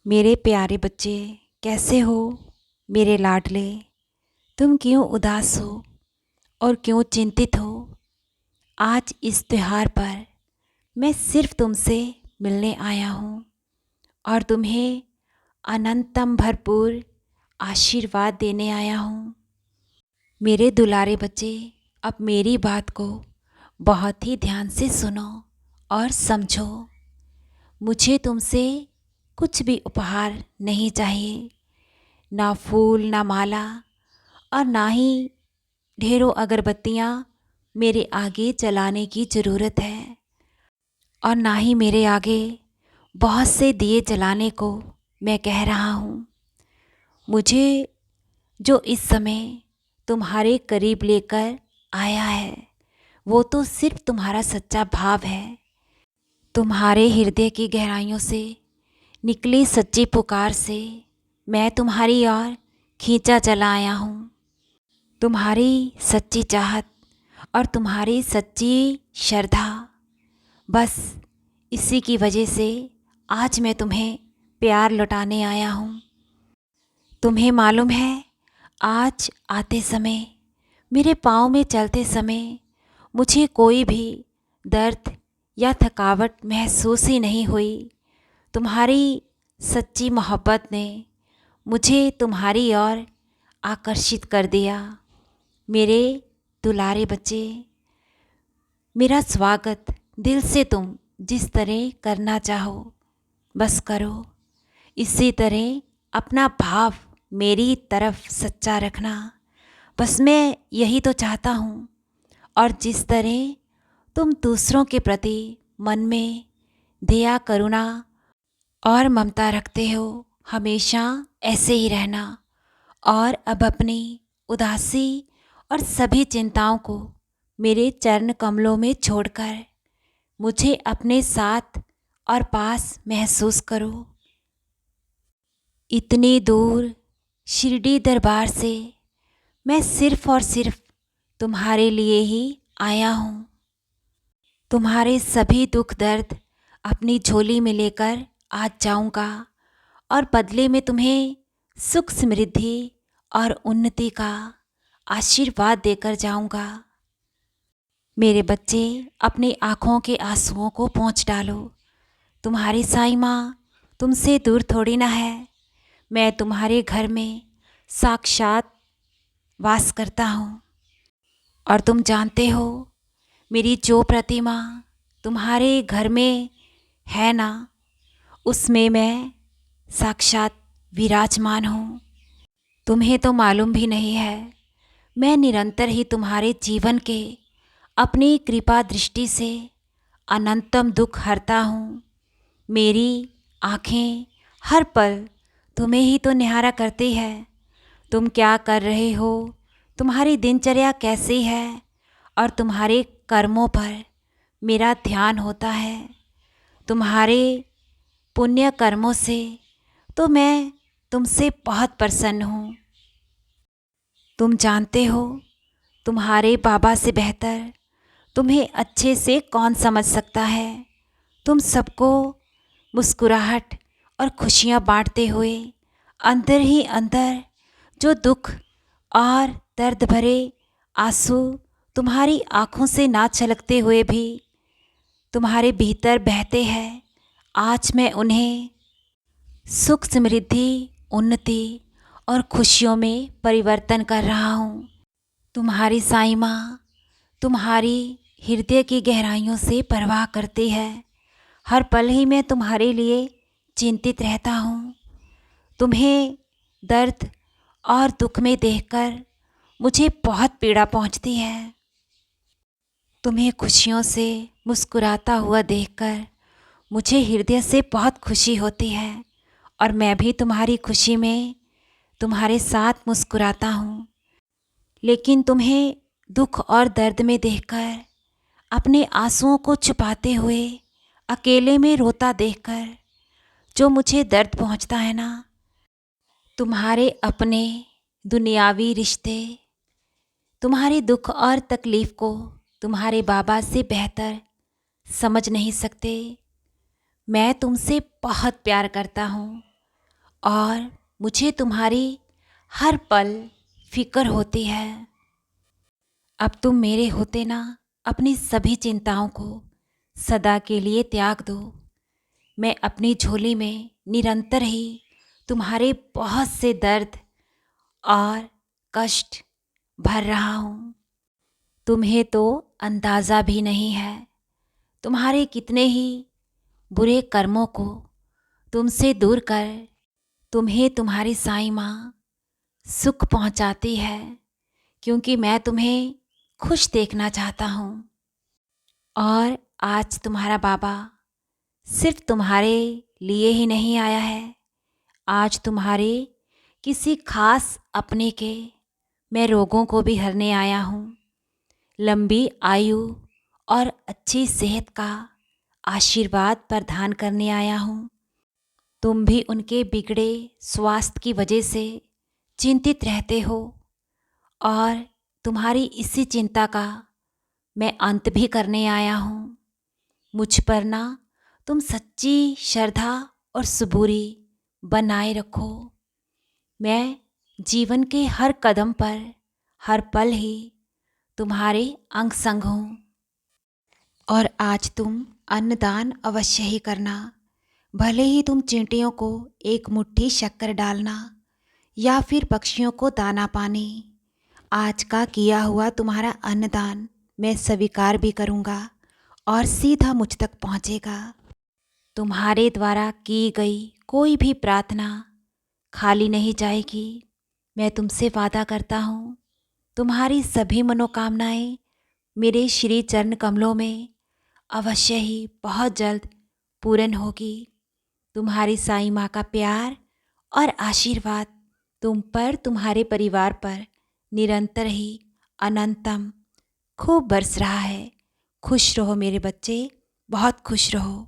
मेरे प्यारे बच्चे, कैसे हो मेरे लाडले। तुम क्यों उदास हो और क्यों चिंतित हो। आज इस त्योहार पर मैं सिर्फ तुमसे मिलने आया हूँ और तुम्हें अनंतम भरपूर आशीर्वाद देने आया हूँ। मेरे दुलारे बच्चे, अब मेरी बात को बहुत ही ध्यान से सुनो और समझो। मुझे तुमसे कुछ भी उपहार नहीं चाहिए, ना फूल, ना माला, और ना ही ढेरों अगरबत्तियाँ मेरे आगे जलाने की ज़रूरत है, और ना ही मेरे आगे बहुत से दिए जलाने को मैं कह रहा हूँ। मुझे जो इस समय तुम्हारे करीब लेकर आया है वो तो सिर्फ तुम्हारा सच्चा भाव है। तुम्हारे हृदय की गहराइयों से निकली सच्ची पुकार से मैं तुम्हारी ओर खींचा चला आया हूँ। तुम्हारी सच्ची चाहत और तुम्हारी सच्ची श्रद्धा, बस इसी की वजह से आज मैं तुम्हें प्यार लौटाने आया हूँ। तुम्हें मालूम है, आज आते समय, मेरे पाँव में चलते समय मुझे कोई भी दर्द या थकावट महसूस ही नहीं हुई। तुम्हारी सच्ची मोहब्बत ने मुझे तुम्हारी ओर आकर्षित कर दिया। मेरे दुलारे बच्चे, मेरा स्वागत दिल से तुम जिस तरह करना चाहो बस करो। इसी तरह अपना भाव मेरी तरफ सच्चा रखना, बस मैं यही तो चाहता हूँ। और जिस तरह तुम दूसरों के प्रति मन में दया, करुणा और ममता रखते हो, हमेशा ऐसे ही रहना। और अब अपनी उदासी और सभी चिंताओं को मेरे चरण कमलों में छोड़कर मुझे अपने साथ और पास महसूस करो। इतनी दूर शिरडी दरबार से मैं सिर्फ और सिर्फ तुम्हारे लिए ही आया हूँ। तुम्हारे सभी दुख दर्द अपनी झोली में लेकर आज जाऊँगा और बदले में तुम्हें सुख, समृद्धि और उन्नति का आशीर्वाद देकर जाऊँगा। मेरे बच्चे, अपनी आँखों के आंसुओं को पोंछ डालो। तुम्हारी साईं माँ तुमसे दूर थोड़ी ना है। मैं तुम्हारे घर में साक्षात वास करता हूँ। और तुम जानते हो, मेरी जो प्रतिमा तुम्हारे घर में है ना, उसमें मैं साक्षात विराजमान हूँ। तुम्हें तो मालूम भी नहीं है, मैं निरंतर ही तुम्हारे जीवन के अपनी कृपा दृष्टि से अनंतम दुख हरता हूँ। मेरी आँखें हर पल तुम्हें ही तो निहारा करती है। तुम क्या कर रहे हो, तुम्हारी दिनचर्या कैसी है, और तुम्हारे कर्मों पर मेरा ध्यान होता है। तुम्हारे पुण्य कर्मों से तो मैं तुमसे बहुत प्रसन्न हूँ। तुम जानते हो, तुम्हारे बाबा से बेहतर तुम्हें अच्छे से कौन समझ सकता है। तुम सबको मुस्कुराहट और खुशियाँ बांटते हुए अंदर ही अंदर जो दुख और दर्द भरे आंसू तुम्हारी आँखों से ना छलकते हुए भी तुम्हारे भीतर बहते हैं, आज मैं उन्हें सुख, समृद्धि, उन्नति और खुशियों में परिवर्तन कर रहा हूँ। तुम्हारी साईं माँ तुम्हारी हृदय की गहराइयों से परवाह करती है। हर पल ही मैं तुम्हारे लिए चिंतित रहता हूँ। तुम्हें दर्द और दुख में देखकर मुझे बहुत पीड़ा पहुँचती है। तुम्हें खुशियों से मुस्कुराता हुआ देखकर मुझे हृदय से बहुत खुशी होती है, और मैं भी तुम्हारी खुशी में तुम्हारे साथ मुस्कुराता हूँ। लेकिन तुम्हें दुख और दर्द में देखकर, अपने आंसुओं को छुपाते हुए अकेले में रोता देखकर जो मुझे दर्द पहुँचता है ना, तुम्हारे अपने दुनियावी रिश्ते तुम्हारे दुख और तकलीफ़ को तुम्हारे बाबा से बेहतर समझ नहीं सकते। मैं तुमसे बहुत प्यार करता हूँ। और मुझे तुम्हारी हर पल फिक्र होती है। अब तुम मेरे होते ना अपनी सभी चिंताओं को सदा के लिए त्याग दो। मैं अपनी झोली में निरंतर ही तुम्हारे बहुत से दर्द और कष्ट भर रहा हूँ। तुम्हें तो अंदाज़ा भी नहीं है तुम्हारे कितने ही बुरे कर्मों को तुमसे दूर कर तुम्हें तुम्हारी साईं माँ सुख पहुँचाती है, क्योंकि मैं तुम्हें खुश देखना चाहता हूँ। और आज तुम्हारा बाबा सिर्फ तुम्हारे लिए ही नहीं आया है, आज तुम्हारे किसी खास अपने के मैं रोगों को भी हरने आया हूँ। लंबी आयु और अच्छी सेहत का आशीर्वाद प्रदान करने आया हूँ। तुम भी उनके बिगड़े स्वास्थ्य की वजह से चिंतित रहते हो और तुम्हारी इसी चिंता का मैं अंत भी करने आया हूँ। मुझ पर ना तुम सच्ची श्रद्धा और सबूरी बनाए रखो। मैं जीवन के हर कदम पर हर पल ही तुम्हारे अंग संग हूँ। और आज तुम अन्नदान अवश्य ही करना, भले ही तुम चींटियों को एक मुट्ठी शक्कर डालना या फिर पक्षियों को दाना पानी। आज का किया हुआ तुम्हारा अन्नदान मैं स्वीकार भी करूँगा और सीधा मुझ तक पहुँचेगा। तुम्हारे द्वारा की गई कोई भी प्रार्थना खाली नहीं जाएगी। मैं तुमसे वादा करता हूँ, तुम्हारी सभी मनोकामनाएं मेरे श्री चरण कमलों में अवश्य ही बहुत जल्द पूर्ण होगी। तुम्हारी साईं माँ का प्यार और आशीर्वाद तुम पर, तुम्हारे परिवार पर निरंतर ही अनंतम खूब बरस रहा है। खुश रहो मेरे बच्चे, बहुत खुश रहो।